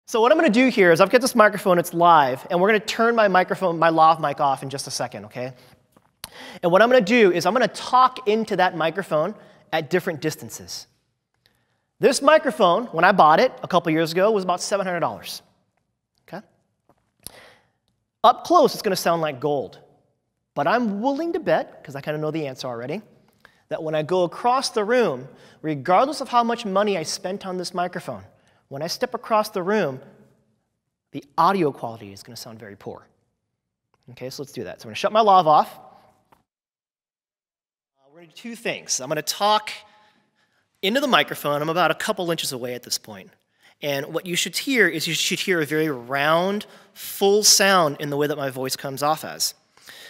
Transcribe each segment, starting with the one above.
So what I'm going to do here is I've got this microphone, it's live, and we're going to turn my microphone, my lav mic off in just a second, okay? And what I'm going to do is I'm going to talk into that microphone at different distances. This microphone, when I bought it a couple years ago, was about $700, okay? Up close, it's going to sound like gold. But I'm willing to bet, because I kind of know the answer already, that when I go across the room, regardless of how much money I spent on this microphone, when I step across the room, the audio quality is going to sound very poor. Okay, so let's do that. So I'm going to shut my lav off. We're going to do two things. I'm going to talk into the microphone. I'm about a couple inches away at this point. And what you should hear is you should hear a very round, full sound in the way that my voice comes off as.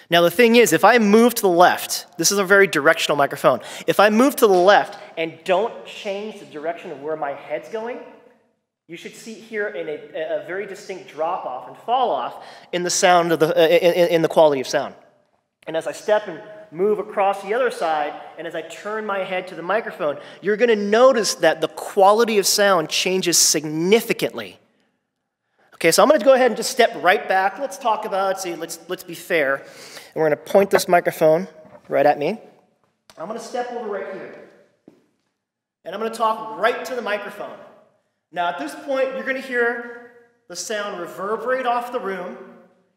Now the thing is, if I move to the left, this is a very directional microphone. If I move to the left and don't change the direction of where my head's going, you should hear a very distinct drop-off and fall-off in the sound of in the quality of sound. And as I step and move across the other side, and as I turn my head to the microphone, you're going to notice that the quality of sound changes significantly. Okay, so I'm going to go ahead and just step right back. Let's talk about, let's be fair. And we're going to point this microphone right at me. I'm going to step over right here. And I'm going to talk right to the microphone. Now, at this point, you're going to hear the sound reverberate off the room.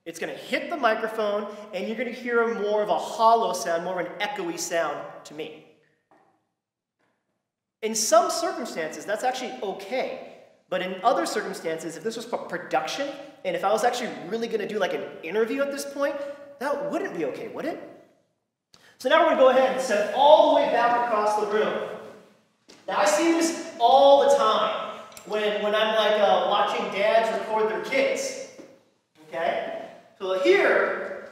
It's going to hit the microphone, and you're going to hear more of a hollow sound, more of an echoey sound to me. In some circumstances, that's actually okay. But in other circumstances, if this was for production, and if I was actually really going to do like an interview at this point, that wouldn't be okay, would it? So now we're going to go ahead and step all the way back across the room. Now, I see this all the time. When I'm like watching dads record their kids, okay? So here,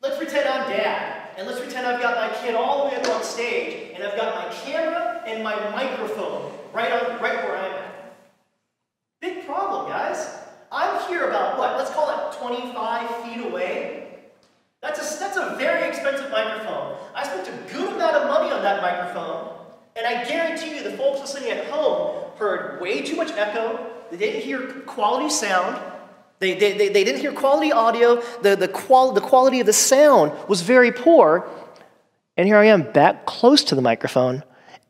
let's pretend I'm dad, and let's pretend I've got my kid all the way up on stage, and I've got my camera and my microphone right where I'm at. Big problem, guys. I'm here about what? Let's call it 25 feet away. That's a very expensive microphone. I spent a good amount of money on that microphone. And I guarantee you the folks listening at home heard way too much echo. They didn't hear quality sound. They didn't hear quality audio. The quality of the sound was very poor. And here I am back close to the microphone.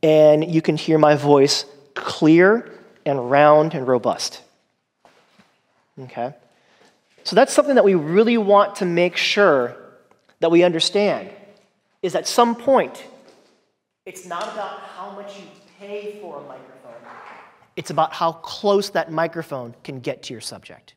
And you can hear my voice clear and round and robust. Okay? So that's something that we really want to make sure that we understand. Is at some point, it's not about how much you pay for a microphone. It's about how close that microphone can get to your subject.